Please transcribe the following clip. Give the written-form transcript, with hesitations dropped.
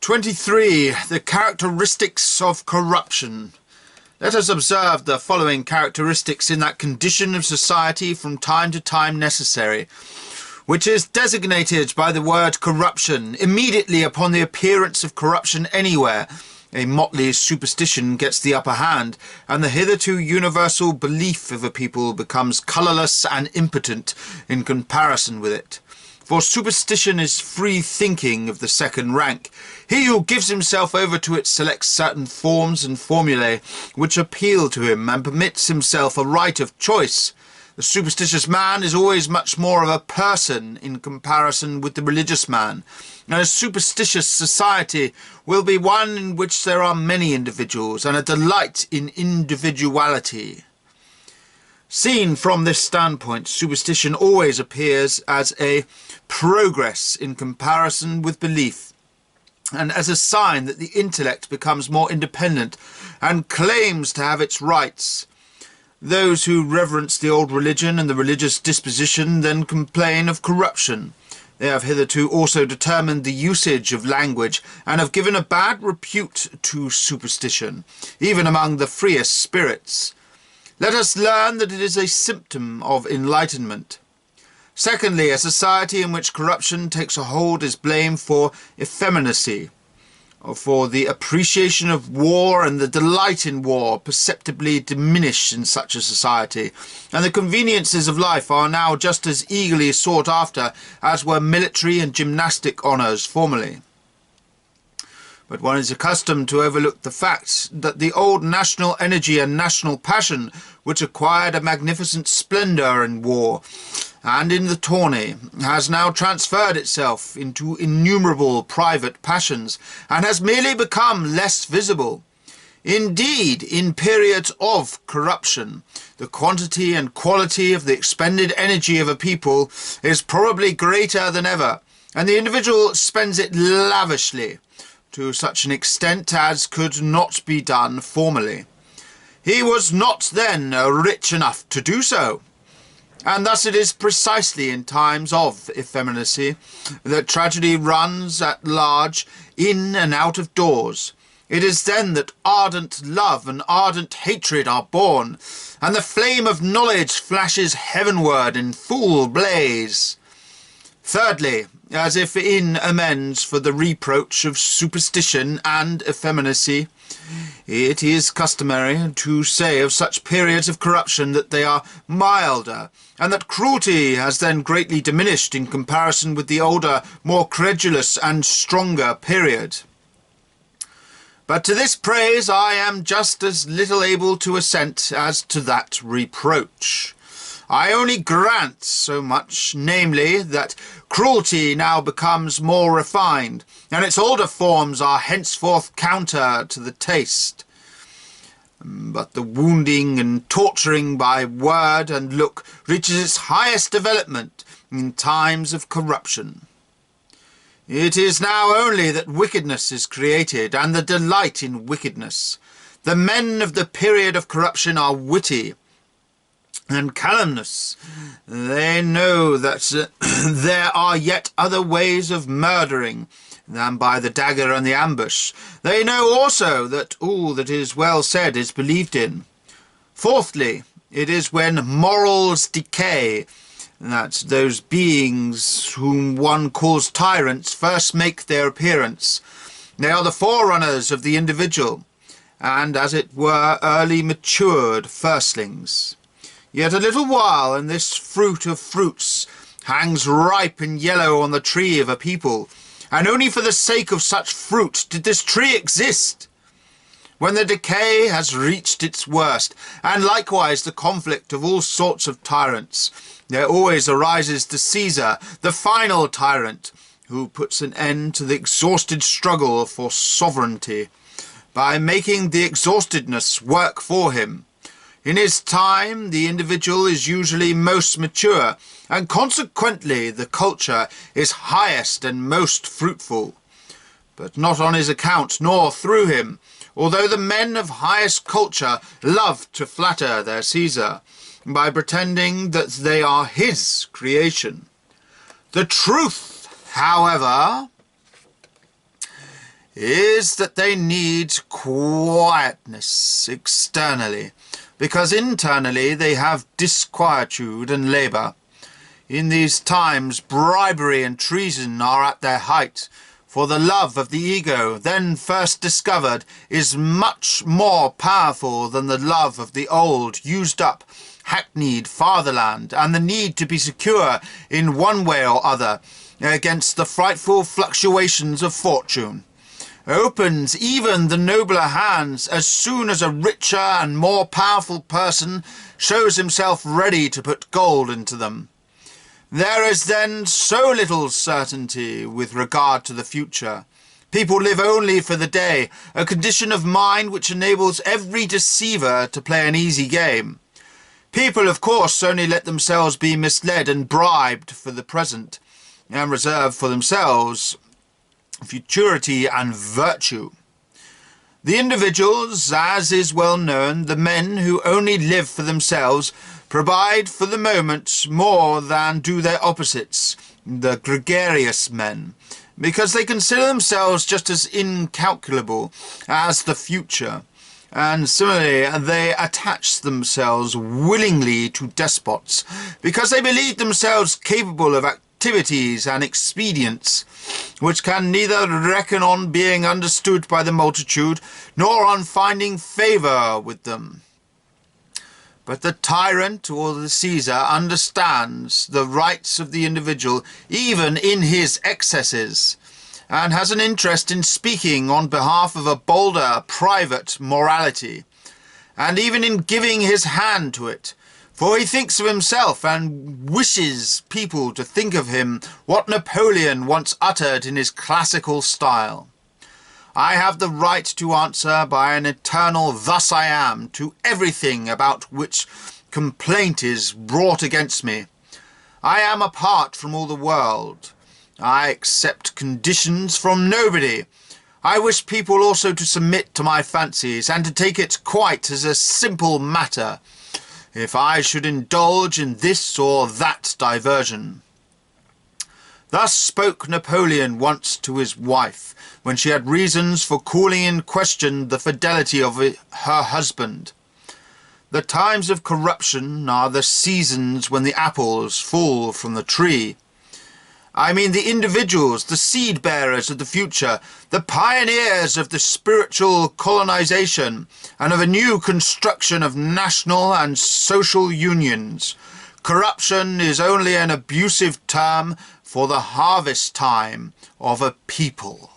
23. The characteristics of corruption. Let us observe the following characteristics in that condition of society from time to time necessary, which is designated by the word corruption. Immediately upon the appearance of corruption anywhere, a motley superstition gets the upper hand, and the hitherto universal belief of a people becomes colourless and impotent in comparison with it. For superstition is free thinking of the second rank. He who gives himself over to it selects certain forms and formulae which appeal to him and permits himself a right of choice. The superstitious man is always much more of a person in comparison with the religious man, and a superstitious society will be one in which there are many individuals and a delight in individuality. Seen from this standpoint, superstition always appears as a progress in comparison with belief, and as a sign that the intellect becomes more independent and claims to have its rights. Those who reverence the old religion and the religious disposition then complain of corruption. They have hitherto also determined the usage of language, and have given a bad repute to superstition, even among the freest spirits. Let us learn that it is a symptom of enlightenment. Secondly, a society in which corruption takes a hold is blamed for effeminacy, or for the appreciation of war, and the delight in war perceptibly diminish in such a society, and the conveniences of life are now just as eagerly sought after as were military and gymnastic honours formerly. But one is accustomed to overlook the fact that the old national energy and national passion, which acquired a magnificent splendour in war and in the tourney, has now transferred itself into innumerable private passions, and has merely become less visible. Indeed, in periods of corruption, the quantity and quality of the expended energy of a people is probably greater than ever, and the individual spends it lavishly, to such an extent as could not be done formerly. He was not then rich enough to do so. And thus it is precisely in times of effeminacy that tragedy runs at large in and out of doors. It is then that ardent love and ardent hatred are born, and the flame of knowledge flashes heavenward in full blaze. Thirdly, as if in amends for the reproach of superstition and effeminacy, it is customary to say of such periods of corruption that they are milder, and that cruelty has then greatly diminished in comparison with the older, more credulous and stronger period. But to this praise I am just as little able to assent as to that reproach. I only grant so much, namely, that cruelty now becomes more refined, and its older forms are henceforth counter to the taste. But the wounding and torturing by word and look reaches its highest development in times of corruption. It is now only that wickedness is created, and the delight in wickedness. The men of the period of corruption are witty and calumnious. They know that there are yet other ways of murdering than by the dagger and the ambush. They know also that all that is well said is believed in. Fourthly, it is when morals decay that those beings whom one calls tyrants first make their appearance. They are the forerunners of the individual, and as it were early matured firstlings. Yet a little while, and this fruit of fruits hangs ripe and yellow on the tree of a people, and only for the sake of such fruit did this tree exist. When the decay has reached its worst, and likewise the conflict of all sorts of tyrants, there always arises the Caesar, the final tyrant, who puts an end to the exhausted struggle for sovereignty by making the exhaustedness work for him. In his time, the individual is usually most mature, and consequently the culture is highest and most fruitful. But not on his account, nor through him, although the men of highest culture love to flatter their Caesar, by pretending that they are his creation. The truth, however, is that they need quietness externally, because internally they have disquietude and labour. In these times, bribery and treason are at their height, for the love of the ego, then first discovered, is much more powerful than the love of the old, used-up, hackneyed fatherland, and the need to be secure in one way or other against the frightful fluctuations of fortune opens even the nobler hands as soon as a richer and more powerful person shows himself ready to put gold into them. There is then so little certainty with regard to the future. People live only for the day, a condition of mind which enables every deceiver to play an easy game. People, of course, only let themselves be misled and bribed for the present, and reserve for themselves futurity and virtue. The individuals, as is well known, the men who only live for themselves, provide for the moment more than do their opposites, the gregarious men, because they consider themselves just as incalculable as the future, and similarly they attach themselves willingly to despots, because they believe themselves capable of activities and expedients which can neither reckon on being understood by the multitude nor on finding favour with them. But the tyrant or the Caesar understands the rights of the individual even in his excesses, and has an interest in speaking on behalf of a bolder private morality, and even in giving his hand to it. For he thinks of himself and wishes people to think of him what Napoleon once uttered in his classical style. I have the right to answer by an eternal "thus I am" to everything about which complaint is brought against me. I am apart from all the world. I accept conditions from nobody. I wish people also to submit to my fancies and to take it quite as a simple matter, if I should indulge in this or that diversion. Thus spoke Napoleon once to his wife, when she had reasons for calling in question the fidelity of her husband. The times of corruption are the seasons when the apples fall from the tree. I mean the individuals, the seed-bearers of the future, the pioneers of the spiritual colonization and of a new construction of national and social unions. Corruption is only an abusive term for the harvest time of a people.